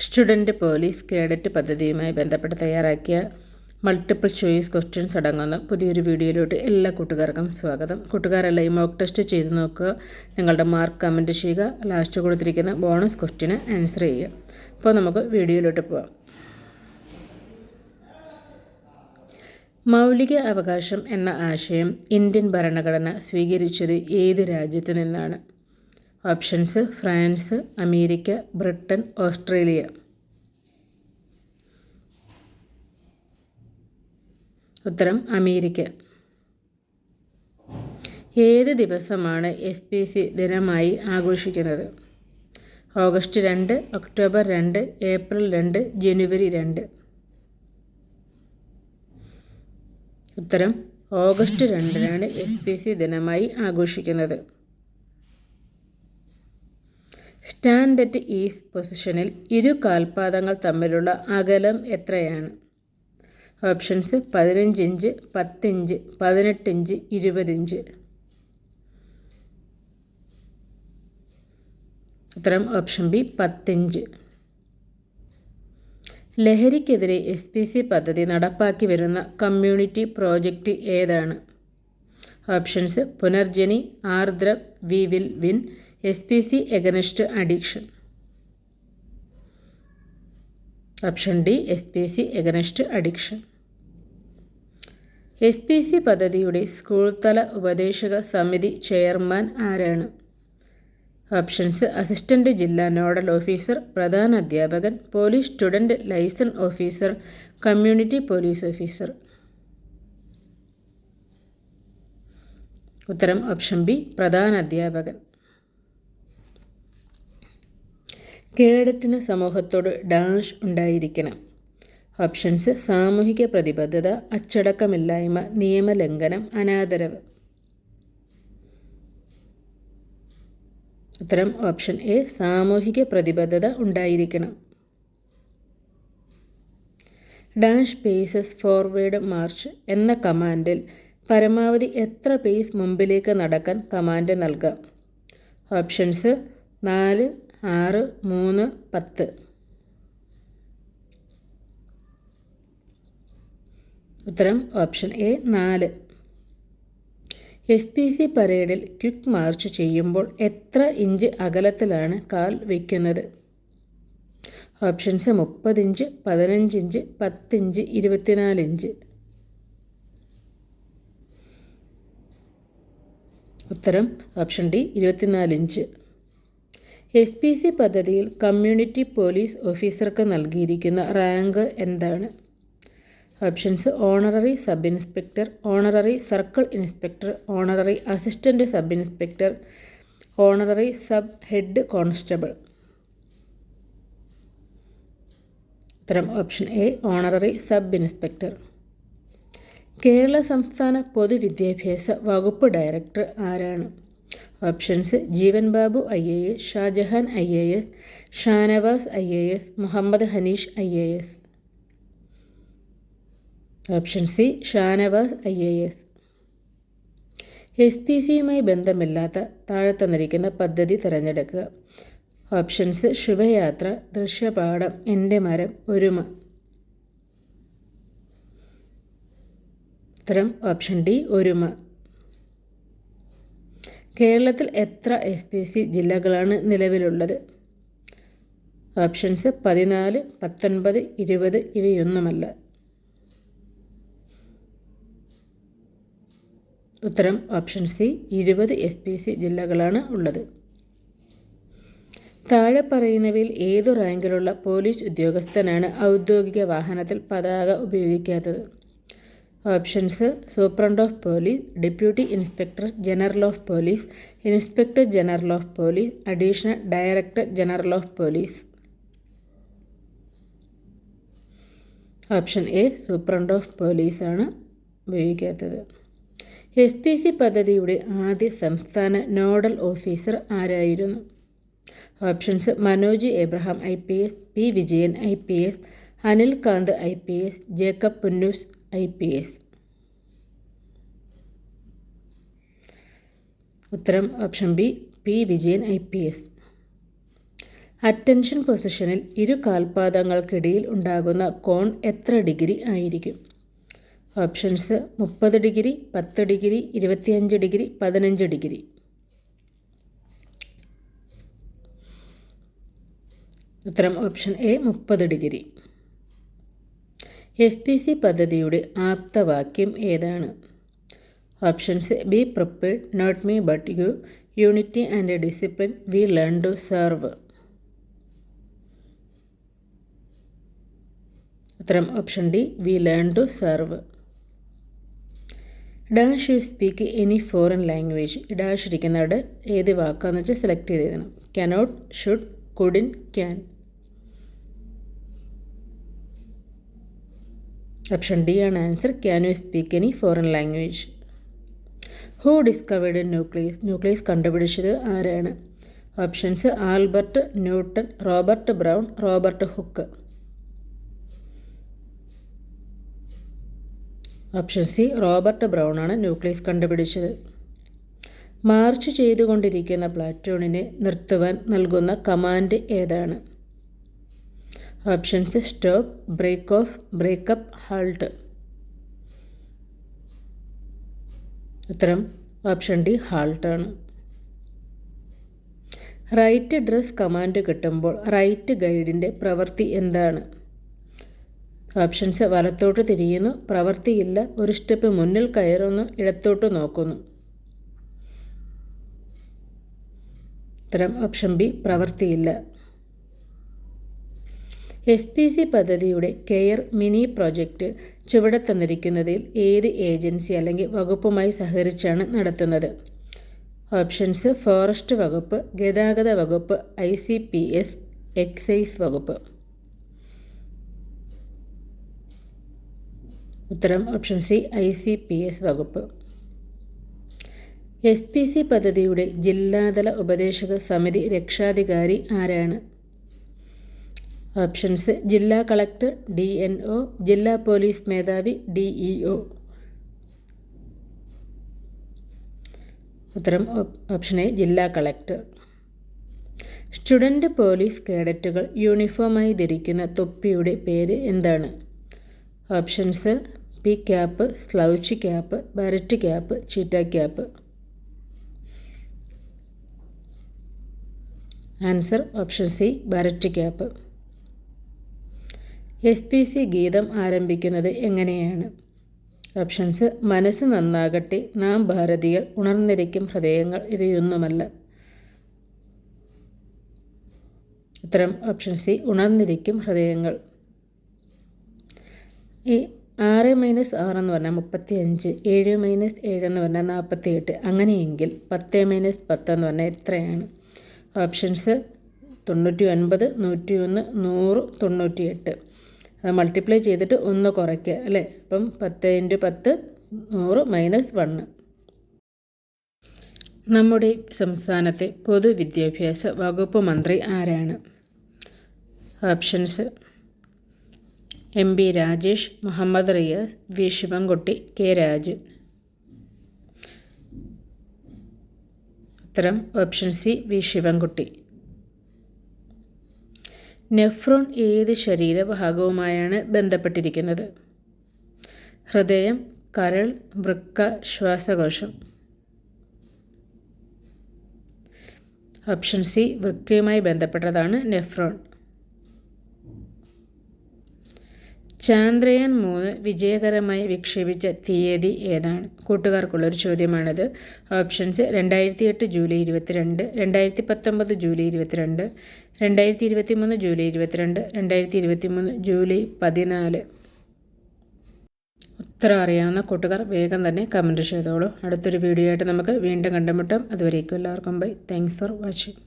Student police cadet പദ്ധതിയുമായി ബന്ധപ്പെട്ട് തയ്യാറാക്കിയ മൾട്ടിപ്പിൾ ചോയ്സ് ക്വസ്റ്റ്യൻസ് അടങ്ങുന്ന പുതിയൊരു വീഡിയോയിലോട്ട് എല്ലാ കൂട്ടുകാർക്കും സ്വാഗതം. കൂട്ടുകാരെല്ലാം ഈ മോക്ക് ടെസ്റ്റ് ചെയ്ത് നോക്കുക. നിങ്ങളുടെ മാർക്ക് കമൻറ്റ് ചെയ്യുക. ലാസ്റ്റ് കൊടുത്തിരിക്കുന്ന ബോണസ് ക്വസ്റ്റ്യന് ആൻസർ ചെയ്യുക. അപ്പോൾ നമുക്ക് വീഡിയോയിലോട്ട് പോകാം. മൗലിക അവകാശം എന്ന ആശയം ഇന്ത്യൻ ഭരണഘടന സ്വീകരിച്ചത് ഏത് രാജ്യത്തു നിന്നാണ്? Options: France, America, Britain, Australia. ഉത്തരം അമേരിക്ക. ഏത് ദിവസമാണ് SPC ദിനമായി ആഘോഷിക്കുന്നത്? ഓഗസ്റ്റ് 2, ഒക്ടോബർ 2, ഏപ്രിൽ 2, ജനുവരി 2. ഉത്തരം ഓഗസ്റ്റ് 2-നാണ് SPC ദിനമായി ആഘോഷിക്കുന്നത്. സ്റ്റാൻഡ് അറ്റ് ഈസ് പൊസിഷനിൽ ഇരു കാൽപാദങ്ങൾ തമ്മിലുള്ള അകലം എത്രയാണ്? Options: 15 inch, 10 inch, 18 inch, 20 inch. ഉത്തരം ഓപ്ഷൻ ബി 10 ഇഞ്ച്. ലഹരിക്കെതിരെ SPC പദ്ധതി നടപ്പാക്കി വരുന്ന കമ്മ്യൂണിറ്റി പ്രോജക്റ്റ് ഏതാണ്? Options: Punarjani, Aardram, we will win, SPC against addiction. Option D SPC against addiction. SPC പദ്ധതിയുടെ സ്കൂൾ തല ഉപദേശക സമിതി ചെയർമാൻ ആരാണ്? ഓപ്ഷൻസ്: അസിസ്റ്റന്റ് ജില്ലാ നോഡൽ ഓഫീസർ, പ്രധാന അധ്യാപകൻ, police student liaison officer, community police officer. ഉത്തരം ഓപ്ഷൻ ബി പ്രധാന അധ്യാപകൻ. കേഡറ്റിന് സമൂഹത്തോട് ഡാഷ് ഉണ്ടായിരിക്കണം. ഓപ്ഷൻസ്: സാമൂഹിക പ്രതിബദ്ധത, അച്ചടക്കമില്ലായ്മ, നിയമലംഘനം, അനാദരവ്. ഉത്തരം ഓപ്ഷൻ എ സാമൂഹിക പ്രതിബദ്ധത ഉണ്ടായിരിക്കണം. ഡാഷ് പേസസ് ഫോർവേഡ് മാർച്ച് എന്ന കമാൻഡിൽ പരമാവധി എത്ര പേസ് മുമ്പിലേക്ക് നടക്കാൻ കമാൻഡ് നൽകാം? ഓപ്ഷൻസ്: 4, 6, 3, 10. ഉത്തരം ഓപ്ഷൻ എ 4. SPC പരേഡിൽ ക്വിക്ക് മാർച്ച് ചെയ്യുമ്പോൾ എത്ര ഇഞ്ച് അകലത്തിലാണ് കാൽ വയ്ക്കുന്നത്? Options: 30 inch, 15 inch, 10 inch, 24 inch. ഉത്തരം ഓപ്ഷൻ ഡി 24 ഇഞ്ച്. SPC പദ്ധതിയിൽ കമ്മ്യൂണിറ്റി പോലീസ് ഓഫീസർക്ക് നൽകിയിരിക്കുന്ന റാങ്ക് എന്താണ്? Options: honorary sub inspector, honorary circle inspector, honorary assistant sub inspector, honorary sub head constable. ഉത്തരം option A honorary sub inspector. Kerala സംസ്ഥാന പൊതുവിദ്യാഭ്യാസ വകുപ്പ് director ആരാണ്? Options: Jeevan Babu IAS, Shah Jahan IAS, Shanavas IAS, Muhammad Hanish IAS. Option C Shanavas IAS. SPCയുമായി ബന്ധമില്ലാത്ത താഴെ തന്നിരിക്കുന്ന പദ്ധതി തിരഞ്ഞെടുക്കുക. ഓപ്ഷൻസ്: ശുഭയാത്ര, ദൃശ്യപാഠം, എൻ്റെ മരം, ഒരുമ. ഉത്തരം ഓപ്ഷൻ ഡി ഒരുമ. കേരളത്തിൽ എത്ര SPC ജില്ലകളാണ് നിലവിലുള്ളത്? ഓപ്ഷൻസ്: 14, 19, 20. ഇവയൊന്നുമല്ല. ഉത്തരം ഓപ്ഷൻ സി 20 SPC ജില്ലകളാണ് ഉള്ളത്. താഴെ പറയുന്നവയിൽ ഏതു റാങ്കിലുള്ള പോലീസ് ഉദ്യോഗസ്ഥനാണ് ഔദ്യോഗിക വാഹനത്തിൽ പതാക ഉപയോഗിക്കാത്തത്? Options: superintendent of police, deputy inspector general of police, inspector general of police, additional director general of police. Option A superintendent of police ആണ് ഉപയോഗിക്കാത്തത്. SPC പദ്ധതിയുടെ ആദ്യ സംസ്ഥാന നോഡൽ ഓഫീസർ ആരായിരുന്നു? Options: Manoj Abraham IPS, P Vijayan IPS, Anil Kant IPS, Jacob Punnoose IPS. ഉത്തരം option B P Vijayan IPS. Attention പൊസിഷനിൽ ഇരു കാൽപാദങ്ങൾക്കിടയിൽ ഉണ്ടാകുന്ന കോൺ എത്ര ഡിഗ്രി ആയിരിക്കും? Options 30 degree, 10 degree, 25 degree, 15 degree. ഉത്തരം ഓപ്ഷൻ എ 30 ഡിഗ്രി. SPC പദ്ധതിയുടെ ആപ്തവാക്യം ഏതാണ്? Options B prepared, not me but you, unity and discipline, we learn to serve. ഉത്തരം option D we learn to serve. Dash you speak any foreign language. Dash ഇരിക്കുന്നവിടെ ഏത് വാക്കാന്ന് വെച്ചാൽ select ചെയ്ത് എഴുതണം. Cannot, should, couldn't, can. Option D ആണ് answer. Can you speak any foreign language. Who discovered nucleus. Nucleus കണ്ടുപിടിച്ചത് ആരാണ്? Options Albert newton, Robert Brown, Robert Hooke. Option C Robert Brown ആണ് ന്യൂക്ലിയസ് കണ്ടുപിടിച്ചത്. മാർച്ച് ചെയ്തുകൊണ്ടിരിക്കുന്ന പ്ലാറ്റൂണിനെ നിർത്തുവാൻ നൽകുന്ന കമാൻഡ് ഏതാണ്? Options stop, break off, break up, halt. ഉത്തരം ഓപ്ഷൻ ഡി ഹാൾട്ടാണ്. റൈറ്റ് ഡ്രസ് കമാൻഡ് കിട്ടുമ്പോൾ റൈറ്റ് ഗൈഡിൻ്റെ പ്രവൃത്തി എന്താണ്? ഓപ്ഷൻസ് വലത്തോട്ട് തിരിയുന്നു, പ്രവൃത്തിയില്ല, ഒരു സ്റ്റെപ്പ് മുന്നിൽ കയറുന്നു, ഇടത്തോട്ട് നോക്കുന്നു. ഉത്തരം ഓപ്ഷൻ ബി പ്രവൃത്തിയില്ല. SPC പദ്ധതിയുടെ കെയർ മിനി പ്രോജക്റ്റ് ചുവടെ തന്നിരിക്കുന്നതിൽ ഏത് ഏജൻസി അല്ലെങ്കിൽ വകുപ്പുമായി സഹകരിച്ചാണ് നടത്തുന്നത്? ഓപ്ഷൻസ് ഫോറസ്റ്റ് വകുപ്പ്, ഗതാഗത വകുപ്പ്, ICPS, എക്സൈസ് വകുപ്പ്. ഉത്തരം ഓപ്ഷൻ സി ICPS വകുപ്പ്. SPC പദ്ധതിയുടെ ജില്ലാതല ഉപദേശക സമിതി രക്ഷാധികാരി ആരാണ്? ഓപ്ഷൻസ് ജില്ലാ കളക്ടർ, DNO, ജില്ലാ പോലീസ് മേധാവി, DEO. ഉത്തരം ഓപ്ഷൻ എ ജില്ലാ കളക്ടർ. സ്റ്റുഡൻറ് പോലീസ് കേഡറ്റുകൾ യൂണിഫോമായി ധരിക്കുന്ന തൊപ്പിയുടെ പേര് എന്താണ്? Options P cap, slouch cap, beret cap, cheetah cap. Answer option C beret cap. SPC ഗീതം ആരംഭിക്കുന്നത് എങ്ങനെയാണ്? ഓപ്ഷൻസ് മനസ്സ് നന്നാകട്ടെ, നാം ഭാരതീയർ, ഉണർന്നിരിക്കും ഹൃദയങ്ങൾ, ഇവയൊന്നുമല്ല. ഉത്തരം ഓപ്ഷൻ സി ഉണർന്നിരിക്കും ഹൃദയങ്ങൾ. ഈ 6 - 6 എന്ന് പറഞ്ഞാൽ 35, 7 - 7 എന്ന് പറഞ്ഞാൽ 48. അങ്ങനെയെങ്കിൽ 10 - 10 എന്ന് പറഞ്ഞാൽ എത്രയാണ്? ഓപ്ഷൻസ് 99, 101, 100, 98. അത് മൾട്ടിപ്ലൈ ചെയ്തിട്ട് 1 കുറയ്ക്കുക അല്ലേ? അപ്പം 10 × 10 100 - 1. നമ്മുടെ സംസ്ഥാനത്തെ പൊതുവിദ്യാഭ്യാസ വകുപ്പ് മന്ത്രി ആരാണ്? Options MB Rajesh, Muhammad Riyas, V Sivankutty, K Raju. ഉത്തരം option C V Sivankutty. Nephron ഏത് ശരീരഭാഗവുമായാണ് ബന്ധപ്പെട്ടിരിക്കുന്നത്? ഹൃദയം, കരൾ, വൃക്ക, ശ്വാസകോശം. ഓപ്ഷൻ സി വൃക്കയുമായി ബന്ധപ്പെട്ടതാണ് നെഫ്രോൺ. ചാന്ദ്രയാൻ 3 വിജയകരമായി വിക്ഷേപിച്ച തീയതി ഏതാണ്? കൂട്ടുകാർക്കുള്ളൊരു ചോദ്യമാണിത്. Options 2008 July 22, 2019 July 22, 2023 July 22, 2023 July 14. ഉത്തരം അറിയാവുന്ന കൂട്ടുകാർ വേഗം തന്നെ കമൻറ്റ് ചെയ്തോളൂ. അടുത്തൊരു വീഡിയോ ആയിട്ട് നമുക്ക് വീണ്ടും കണ്ടുമുട്ടാം. അതുവരേക്കും എല്ലാവർക്കും ബൈ. Thanks for watching.